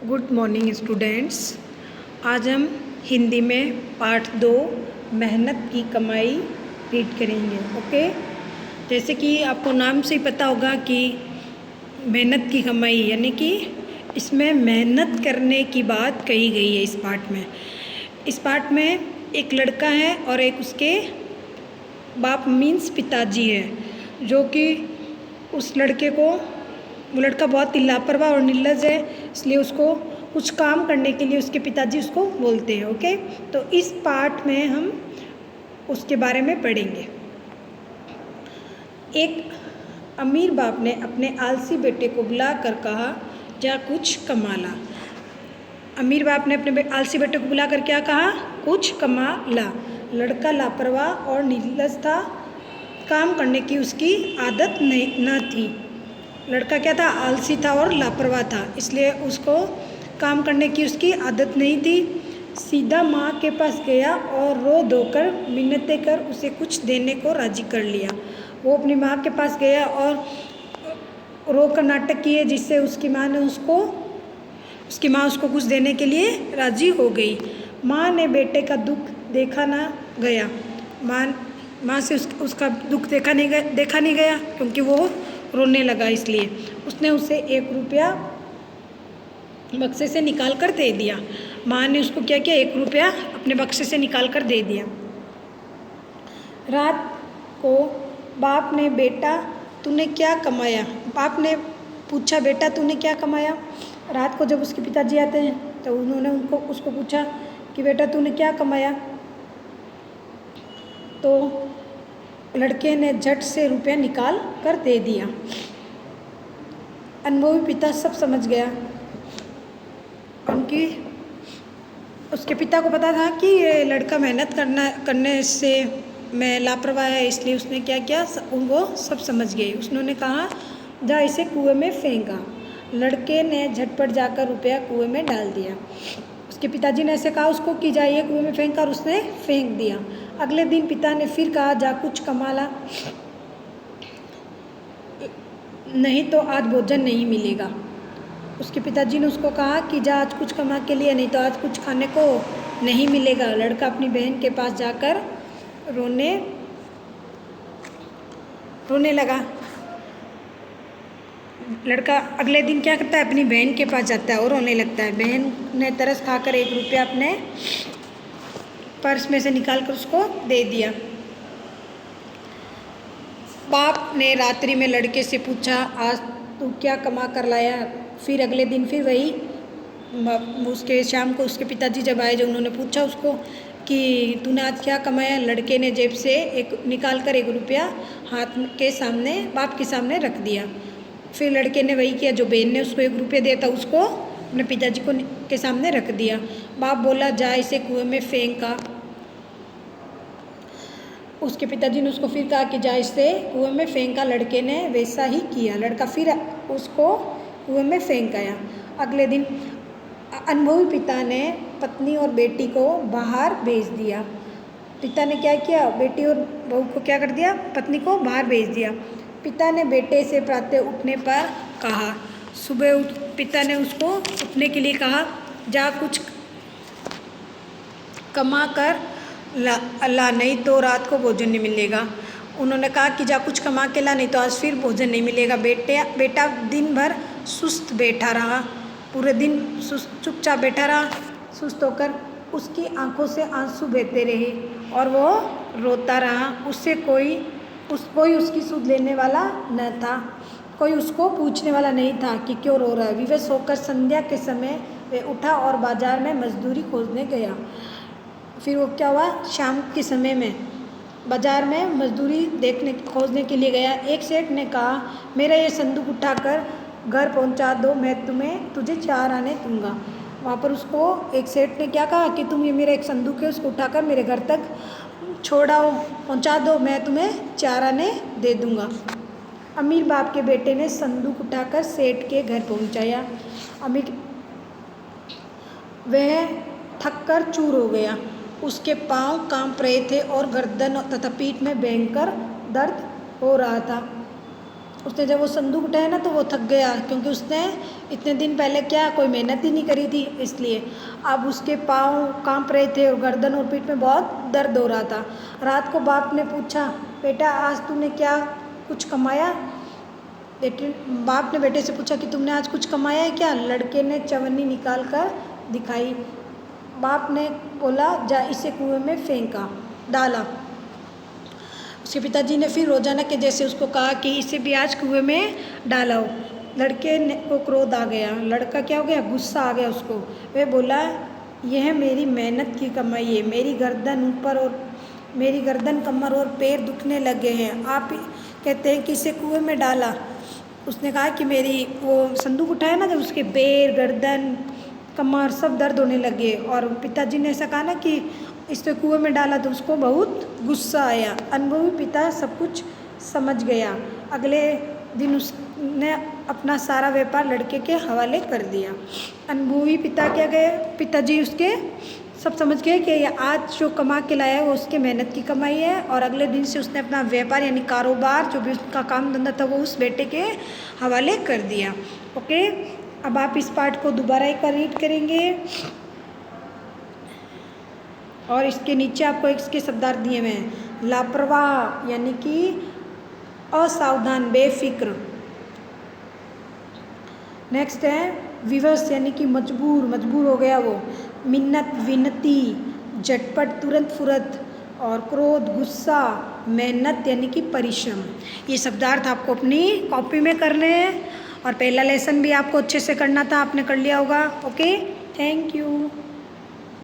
Good morning students. आज हम हिंदी में पार्ट 2 मेहनत की कमाई रीड करेंगे। ओके, जैसे कि आपको नाम से ही पता होगा कि मेहनत की कमाई यानी कि इसमें मेहनत करने की बात कही गई है। इस पार्ट में एक लड़का है और एक उसके बाप मीन्स पिताजी है, जो कि उस लड़के को वो लड़का बहुत ही लापरवाह और निर्लज है, इसलिए उसको कुछ काम करने के लिए उसके पिताजी उसको बोलते हैं। ओके, तो इस पार्ट में हम उसके बारे में पढ़ेंगे। एक अमीर बाप ने अपने आलसी बेटे को बुलाकर कहा, जा कुछ कमा ला। अमीर बाप ने अपने आलसी बेटे को बुलाकर क्या कहा? कुछ कमा ला। लड़का लापरवाह और निर्लज था, काम करने की उसकी आदत न थी। लड़का क्या था? आलसी था और लापरवाह था, इसलिए उसको काम करने की उसकी आदत नहीं थी। सीधा माँ के पास गया और रो धोकर मिन्नतें कर उसे कुछ देने को राजी कर लिया। वो अपनी माँ के पास गया और रो कर नाटक किए, जिससे उसकी माँ उसको कुछ देने के लिए राजी हो गई। माँ ने बेटे का दुख देखा ना गया। माँ से उसका दुख देखा नहीं गया क्योंकि वो रोने लगा, इसलिए उसने उसे 1 रुपया बक्से से निकाल कर दे दिया। माँ ने उसको क्या किया? 1 रुपया अपने बक्से से निकाल कर दे दिया। रात को बाप ने बेटा तूने क्या कमाया? बाप ने पूछा, बेटा तूने क्या कमाया? रात को जब उसके पिताजी आते हैं तो उन्होंने उसको पूछा कि बेटा तूने क्या कमाया? तो लड़के ने झट से रुपया निकाल कर दे दिया। अनुभवी पिता सब समझ गया, क्योंकि उसके पिता को पता था कि ये लड़का मेहनत करने से मैं लापरवाह है, इसलिए उसने क्या किया? वो सब समझ गए। उसने कहा, जा इसे कुएं में फेंका। लड़के ने झटपट जाकर रुपया कुएं में डाल दिया। उसके पिताजी ने ऐसे कहा उसको कि जाइए कुएं में फेंक कर, उसने फेंक दिया। अगले दिन पिता ने फिर कहा, जा कुछ कमा ला, नहीं तो आज भोजन नहीं मिलेगा। उसके पिताजी ने उसको कहा कि जा आज कुछ कमा के लिए, नहीं तो आज कुछ खाने को नहीं मिलेगा। लड़का अपनी बहन के पास जाकर रोने लगा। लड़का अगले दिन क्या करता है? अपनी बहन के पास जाता है और रोने लगता है। बहन ने तरस खाकर 1 रुपया अपने पर्स में से निकाल कर उसको दे दिया। बाप ने रात्रि में लड़के से पूछा, आज तू क्या कमा कर लाया? फिर अगले दिन फिर वही उसके शाम को उसके पिताजी जब आए, जो उन्होंने पूछा उसको कि तूने आज क्या कमाया? लड़के ने जेब से निकाल कर 1 रुपया बाप के सामने रख दिया। फिर लड़के ने वही किया जो बहन ने उसको 1 रुपया दिया था, उसको अपने पिताजी के सामने रख दिया। बाप बोला, जा इसे कुएं में फेंका। उसके पिताजी ने उसको फिर कहा कि जा इसे कुएं में फेंका। लड़के ने वैसा ही किया। लड़का फिर उसको कुएं में फेंक गया। अगले दिन अनुभवी पिता ने पत्नी और बेटी को बाहर भेज दिया। पिता ने क्या किया? बेटी और बहू को क्या कर दिया? पत्नी को बाहर भेज दिया। पिता ने बेटे से प्रातः उठने पर कहा, पिता ने उसको उठने के लिए कहा, जा कुछ कमा कर ला, नहीं तो रात को भोजन नहीं मिलेगा। उन्होंने कहा कि जा कुछ कमा के ला, नहीं तो आज फिर भोजन नहीं मिलेगा। बेटा दिन भर सुस्त बैठा रहा, पूरे दिन चुपचाप बैठा रहा। सुस्त होकर उसकी आंखों से आंसू बहते रहे और वो रोता रहा। कोई उसकी सुध लेने वाला न था, कोई उसको पूछने वाला नहीं था कि क्यों रो रहा है। विवश होकर संध्या के समय वे उठा और बाजार में मजदूरी खोजने गया। फिर वो क्या हुआ? शाम के समय में बाजार में मजदूरी खोजने के लिए गया। एक सेठ ने कहा, मेरा ये संदूक उठाकर घर पहुंचा दो, मैं तुझे 4 आने दूंगा। वहाँ पर उसको एक सेठ ने क्या कहा कि तुम ये मेरा एक संदूक है, उसको उठाकर मेरे घर तक पहुंचा दो, मैं तुम्हें 4 आने दे दूंगा। अमीर बाप के बेटे ने संदूक उठाकर सेठ के घर पहुंचाया। वह थक कर चूर हो गया। उसके पांव कांप रहे थे और गर्दन तथा पीठ में भयंकर दर्द हो रहा था। उसने जब वो संदूक उठाया ना तो वो थक गया, क्योंकि उसने इतने दिन पहले क्या कोई मेहनत ही नहीं करी थी, इसलिए अब उसके पाँव कांप रहे थे और गर्दन और पीठ में बहुत दर्द हो रहा था। रात को बाप ने पूछा, बेटा आज तूने क्या कुछ कमाया? बाप ने बेटे से पूछा कि तुमने आज कुछ कमाया है क्या? लड़के ने चवन्नी निकाल कर दिखाई। बाप ने बोला, जा इसे कुएं में फेंका डाला। उसके पिताजी ने फिर रोजाना के जैसे उसको कहा कि इसे भी आज कुएं में डालो। लड़के को क्रोध आ गया, लड़का क्या हो गया, गुस्सा आ गया उसको। वह बोला, यह मेरी मेहनत की कमाई है, मेरी गर्दन कमर और पैर दुखने लगे हैं, आप कहते हैं कि इसे कुएं में डाला। उसने कहा कि मेरी वो संदूक उठाया ना, जब उसके पैर गर्दन कमर सब दर्द होने लगे, और पिताजी ने ऐसा कहा ना कि इसको कुएं में डाला, तो उसको बहुत गुस्सा आया। अनुभवी पिता सब कुछ समझ गया। अगले दिन उसने अपना सारा व्यापार लड़के के हवाले कर दिया। अनुभवी पिता क्या गए, पिताजी उसके सब समझ गए कि आज जो कमा के लाया है वो उसके मेहनत की कमाई है, और अगले दिन से उसने अपना व्यापार यानी कारोबार जो भी उसका काम धंधा था वो उस बेटे के हवाले कर दिया। ओके, अब आप इस पार्ट को दोबारा एक बार रीड करेंगे, और इसके नीचे आपको इसके शब्दार्थ दिए हुए हैं। लापरवाह यानी कि असावधान, बेफिक्र। नेक्स्ट है विवश यानी कि मजबूर हो गया वो। मिन्नत, विनती, झटपट, तुरंत फुरत, और क्रोध, गुस्सा, मेहनत यानी कि परिश्रम। ये शब्दार्थ आपको अपनी कॉपी में करने हैं, और पहला लेसन भी आपको अच्छे से करना था, आपने कर लिया होगा। Okay, thank you.